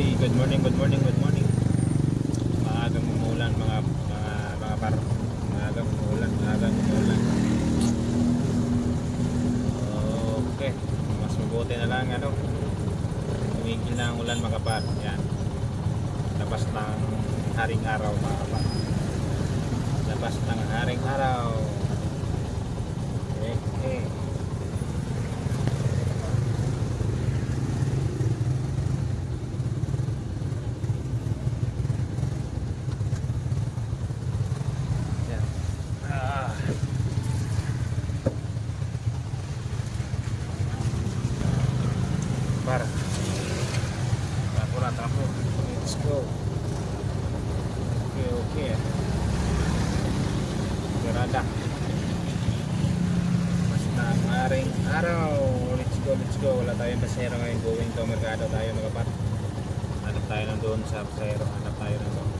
Uy, good morning, good morning, good morning. Maagang umuulan mga par. Maagang umuulan. Okay, mas mabuti na lang tumigil na ang ulan mga par. Yan. Labas ng haring araw mga par. Labas ng haring araw. Okay. Para tapo, let's go. Okay gerada mas na maring araw. Let's go wala tayong pasero ngayon, going to merkado tayo mga par. Hanap tayo ng doon sa pasero, hanap tayo ng doon